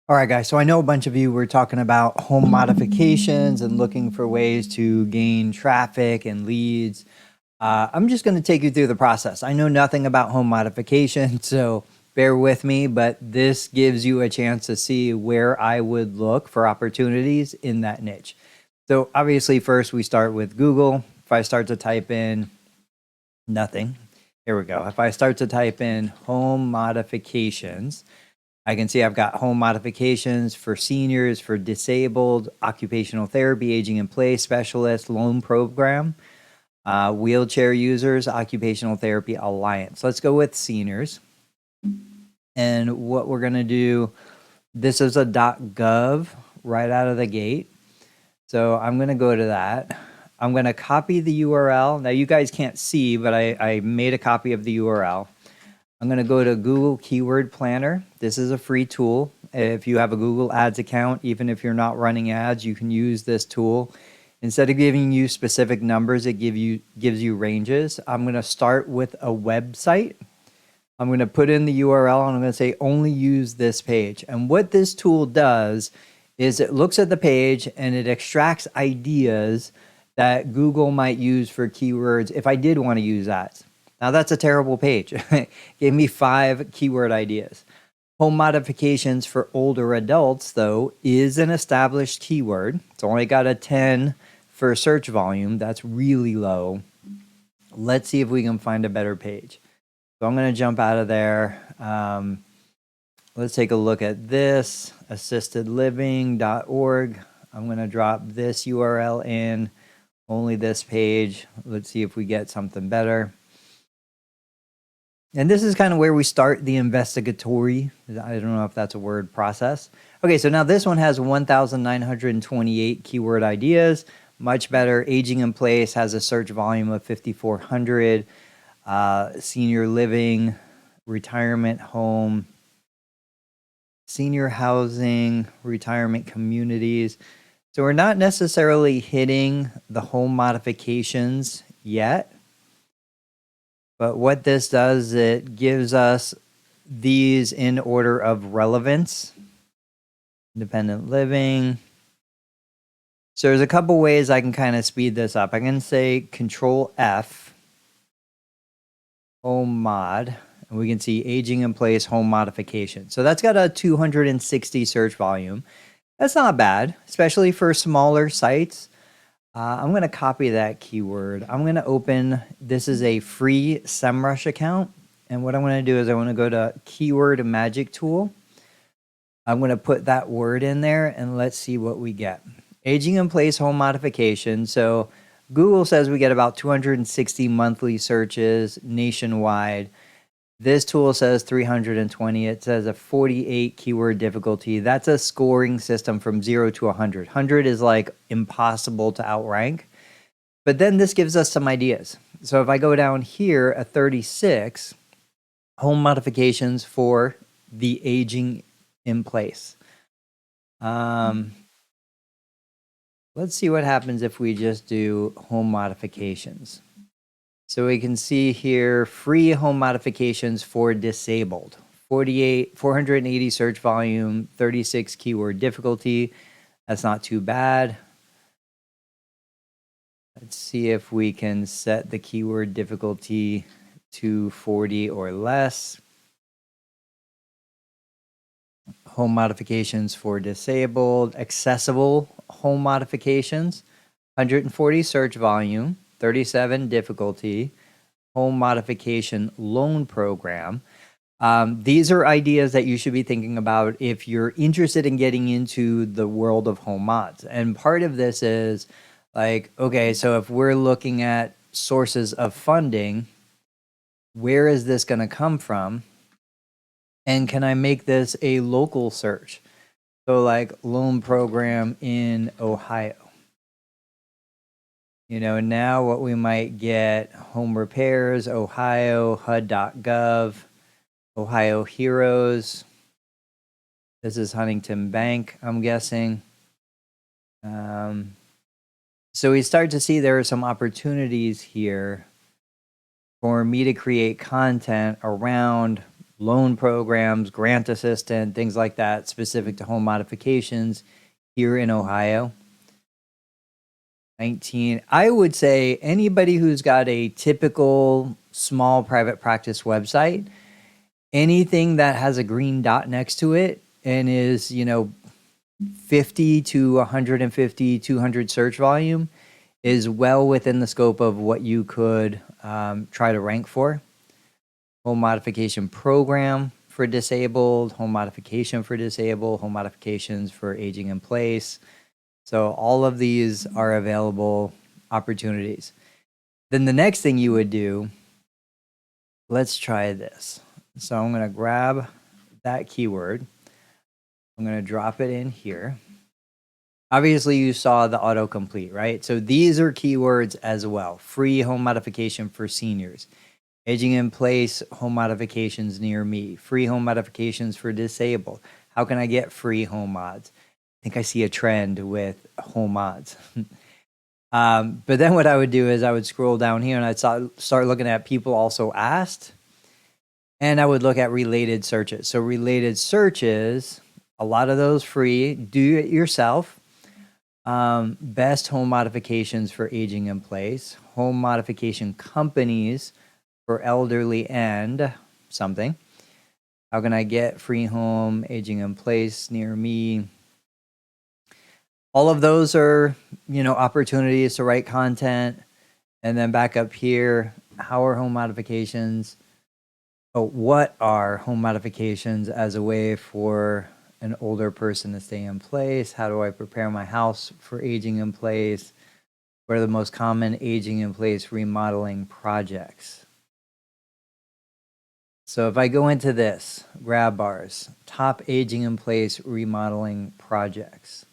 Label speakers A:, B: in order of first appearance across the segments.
A: All right, guys. So I know a bunch of you were talking about home modifications and looking for ways to gain traffic and leads. I'm just going to take you through the process. I know nothing about home modification, so bear with me, but this gives you a chance to see where I would look for opportunities in that niche. So obviously, first we start with Google. If I start to type in nothing, here we go. If I start to type in home modifications, I can see I've got home modifications for seniors, for disabled, occupational therapy, aging in place specialist, loan program, wheelchair users, occupational therapy alliance. Let's go with seniors. And what we're going to do, this is a .gov right out of the gate. So I'm going to go to that. I'm going to copy the URL. Now you guys can't see, but I made a copy of the URL. I'm going to go to Google Keyword Planner. This is a free tool. If you have a Google Ads account, even if you're not running ads, you can use this tool. Instead of giving you specific numbers, it gives you ranges. I'm going to start with a website. I'm going to put in the URL and I'm going to say only use this page. And what this tool does is it looks at the page and it extracts ideas that Google might use for keywords if I did want to use ads. Now that's a terrible page. Gave me 5 keyword ideas. Home modifications for older adults, though, is an established keyword. It's only got a 10 for search volume. That's really low. Let's see if we can find a better page. So I'm going to jump out of there. Let's take a look at this, assistedliving.org. I'm going to drop this URL in, only this page. Let's see if we get something better. And this is kind of where we start the investigatory, I don't know if that's a word, process. Okay, so now this one has 1,928 keyword ideas. Much better. Aging in place has a search volume of 5,400. Senior living, retirement home, senior housing, retirement communities. So we're not necessarily hitting the home modifications yet. But what this does, it gives us these in order of relevance. Independent living. So there's a couple ways I can kind of speed this up. I can say Control F, home mod, and we can see aging in place home modification. So that's got a 260 search volume. That's not bad, especially for smaller sites. I'm going to copy that keyword. I'm going to open, this is a free SEMrush account. And what I'm going to do is I want to go to Keyword Magic Tool. I'm going to put that word in there and let's see what we get. Aging in place home modification. So Google says we get about 260 monthly searches nationwide. This tool says 320. It says a 48 keyword difficulty. That's a scoring system from 0 to 100. 100 is like impossible to outrank. But then this gives us some ideas. So if I go down here, a 36, home modifications for the aging in place. Let's see what happens if we just do home modifications. So we can see here, free home modifications for disabled. 480 search volume, 36 keyword difficulty. That's not too bad. Let's see if we can set the keyword difficulty to 40 or less. Home modifications for disabled, accessible home modifications, 140 search volume, 37 difficulty, home modification loan program. These are ideas that you should be thinking about if you're interested in getting into the world of home mods. And part of this is like, okay, so if we're looking at sources of funding, where is this going to come from? And can I make this a local search? So like loan program in Ohio. You know, now what we might get, home repairs, Ohio, HUD.gov, Ohio Heroes. This is Huntington Bank, I'm guessing. So we start to see there are some opportunities here for me to create content around loan programs, grant assistant, things like that, specific to home modifications here in Ohio. 19. I would say anybody who's got a typical small private practice website, anything that has a green dot next to it and is, 50 to 150, 200 search volume is well within the scope of what you could try to rank for. Home modification program for disabled, home modification for disabled, home modifications for aging in place. So all of these are available opportunities. Then the next thing you would do, let's try this. So I'm going to grab that keyword. I'm going to drop it in here. Obviously, you saw the autocomplete, right? So these are keywords as well. Free home modification for seniors. Aging in place, home modifications near me. Free home modifications for disabled. How can I get free home mods? I think I see a trend with home mods. But then what I would do is I would scroll down here and I'd start looking at people also asked. And I would look at related searches. So related searches, a lot of those free, do it yourself. Best home modifications for aging in place. Home modification companies for elderly and something. How can I get free home aging in place near me? All of those are, opportunities to write content. And then back up here, how are home modifications? What are home modifications as a way for an older person to stay in place? How do I prepare my house for aging in place? What are the most common aging in place remodeling projects? So if I go into this, grab bars, top aging in place remodeling projects.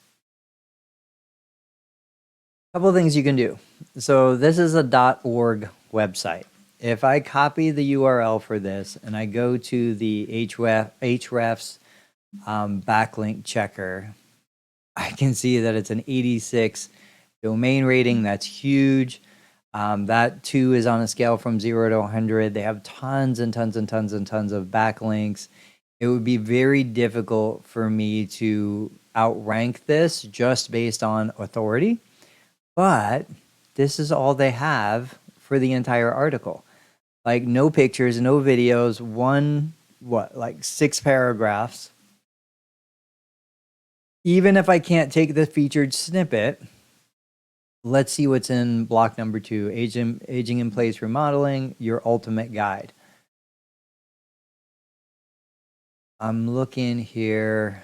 A: A couple of things you can do. So this is a .org website. If I copy the URL for this and I go to the Hrefs backlink checker, I can see that it's an 86 domain rating. That's huge. That too is on a scale from 0 to 100. They have tons and tons and tons and tons of backlinks. It would be very difficult for me to outrank this just based on authority, but this is all they have for the entire article. Like no pictures, no videos, like 6 paragraphs. Even if I can't take the featured snippet, let's see what's in block number 2, aging in place remodeling, your ultimate guide. I'm looking here.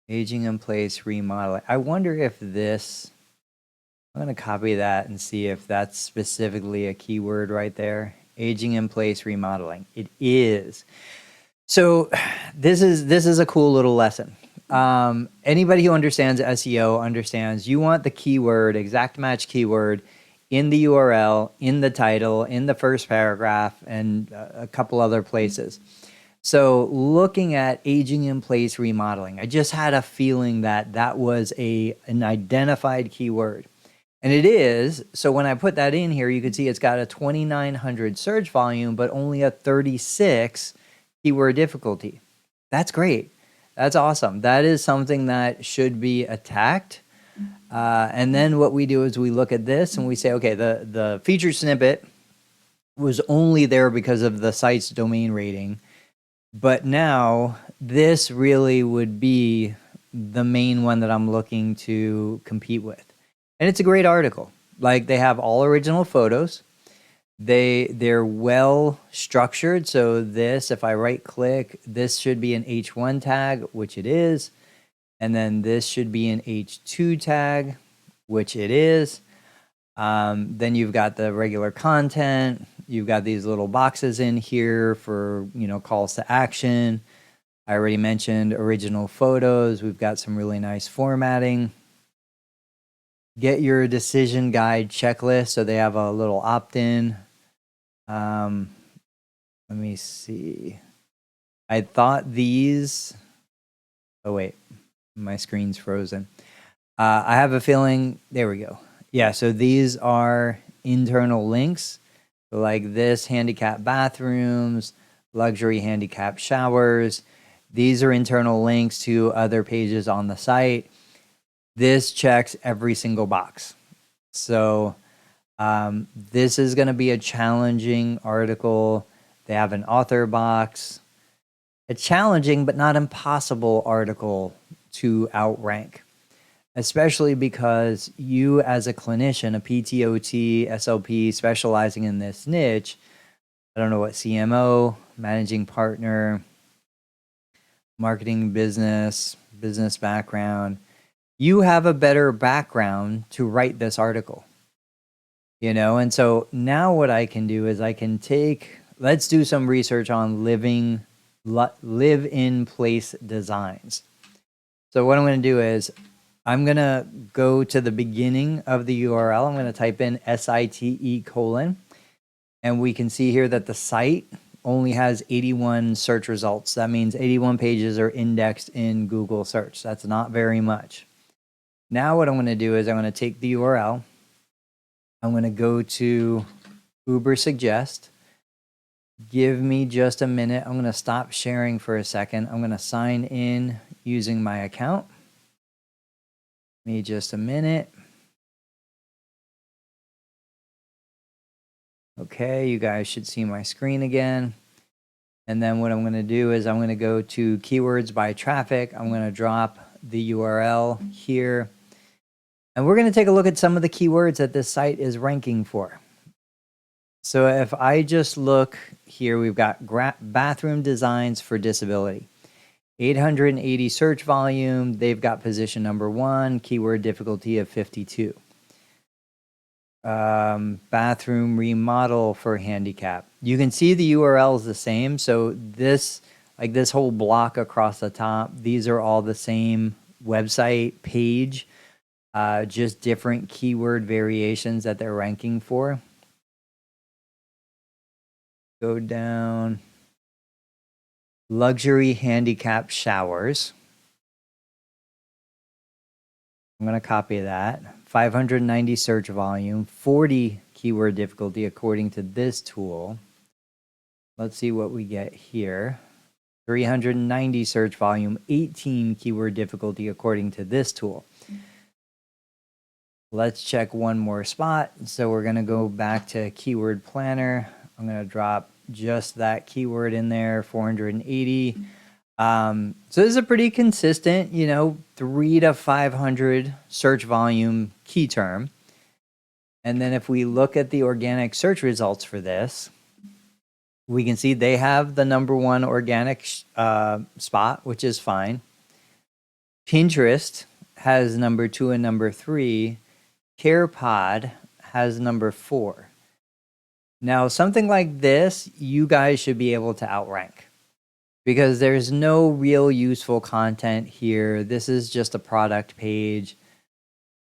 A: Aging in place remodeling. I wonder if this, I'm going to copy that and see if that's specifically a keyword right there. Aging in place remodeling. It is. So this is a cool little lesson. Anybody who understands SEO understands you want the keyword, exact match keyword in the URL, in the title, in the first paragraph, and a couple other places. So looking at aging in place remodeling, I just had a feeling that that was an identified keyword. And it is. So when I put that in here, you can see it's got a 2,900 search volume, but only a 36 keyword difficulty. That's great. That's awesome. That is something that should be attacked. And then what we do is we look at this and we say, okay, the featured snippet was only there because of the site's domain rating. But now this really would be the main one that I'm looking to compete with. And it's a great article. Like they have all original photos. They're well structured. So this, if I right click, this should be an H1 tag, which it is. And then this should be an H2 tag, which it is. Then you've got the regular content. You've got these little boxes in here for, calls to action. I already mentioned original photos. We've got some really nice formatting. Get your decision guide checklist. So they have a little opt-in. Let me see. I thought these, oh wait, my screen's frozen. I have a feeling, there we go. Yeah, so these are internal links Like this, handicap bathrooms, luxury handicap showers. These are internal links to other pages on the site. This checks every single box. So this is going to be a challenging article. They have an author box. A challenging but not impossible article to outrank, especially because you as a clinician, a PTOT, SLP specializing in this niche, I don't know what CMO, managing partner, marketing business background, you have a better background to write this article. You know, and so now what I can do is I can let's do some research on live-in place designs. So what I'm going to do is I'm going to go to the beginning of the URL. I'm going to type in SITE:, and we can see here that the site only has 81 search results. That means 81 pages are indexed in Google search. That's not very much. Now what I'm going to do is I'm going to take the URL. I'm going to go to Ubersuggest. Give me just a minute. I'm going to stop sharing for a second. I'm going to sign in using my account. Give me just a minute. Okay, you guys should see my screen again. And then what I'm going to do is I'm going to go to keywords by traffic. I'm going to drop the URL here. And we're going to take a look at some of the keywords that this site is ranking for. So if I just look here, we've got bathroom designs for disability. 880 search volume. They've got position number 1, keyword difficulty of 52. Bathroom remodel for handicap. You can see the URL is the same. So this whole block across the top, these are all the same website page, just different keyword variations that they're ranking for. Go down. Luxury handicap showers. I'm going to copy that. 590 search volume, 40 keyword difficulty according to this tool. Let's see what we get here. 390 search volume, 18 keyword difficulty according to this tool. Let's check one more spot. So we're going to go back to keyword planner. I'm going to drop just that keyword in there, 480. So this is a pretty consistent, 300 to 500 search volume key term. And then if we look at the organic search results for this, we can see they have the number 1 organic spot, which is fine. Pinterest has number 2 and number 3. CarePod has number 4. Now, something like this, you guys should be able to outrank because there's no real useful content here. This is just a product page.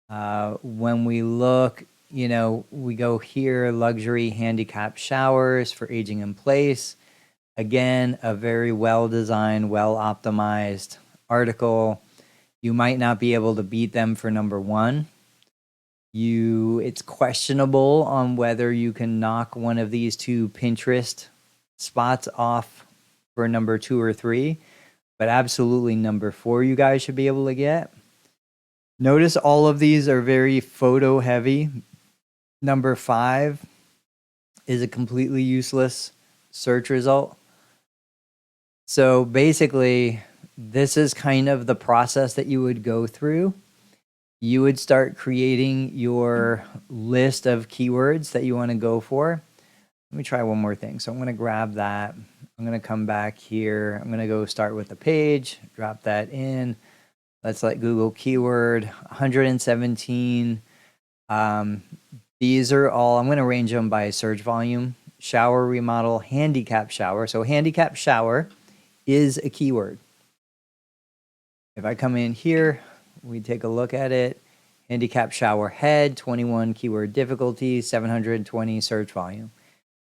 A: When we look, we go here, luxury handicap showers for aging in place. Again, a very well-designed, well-optimized article. You might not be able to beat them for number 1. It's questionable on whether you can knock one of these 2 Pinterest spots off for number 2 or 3, but absolutely number 4 you guys should be able to get. Notice all of these are very photo heavy. Number 5 is a completely useless search result. So basically, this is kind of the process that you would go through. You would start creating your list of keywords that you want to go for. Let me try one more thing. So I'm going to grab that. I'm going to come back here. I'm going to go start with the page, drop that in. Let's let Google keyword 117. These are all, I'm going to range them by search volume. Shower remodel, handicap shower. So handicap shower is a keyword. If I come in here, we take a look at it. Handicap shower head, 21 keyword difficulty, 720 search volume.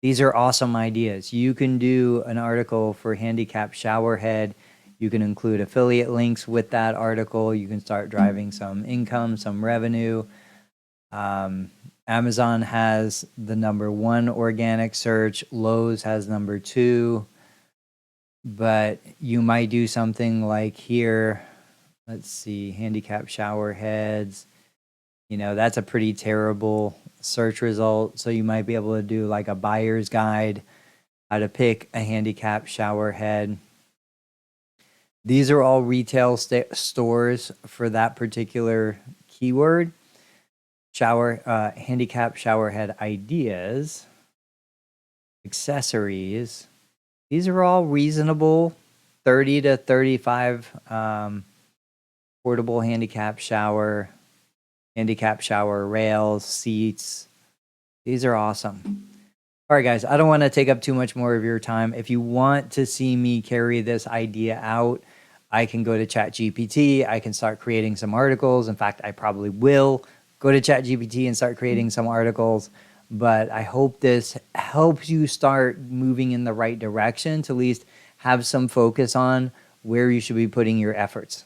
A: These are awesome ideas. You can do an article for handicap shower head. You can include affiliate links with that article. You can start driving some income, some revenue. Amazon has the #1 organic search. Lowe's has #2. But you might do something like here. Let's see, handicap shower heads. You know, that's a pretty terrible search result. So you might be able to do like a buyer's guide, how to pick a handicap shower head. These are all retail stores for that particular keyword. Handicap shower head ideas, accessories. These are all reasonable, 30 to 35 portable handicap shower rails, seats. These are awesome. All right, guys, I don't want to take up too much more of your time. If you want to see me carry this idea out, I can go to ChatGPT. I can start creating some articles. In fact, I probably will go to ChatGPT and start creating some articles. But I hope this helps you start moving in the right direction to at least have some focus on where you should be putting your efforts.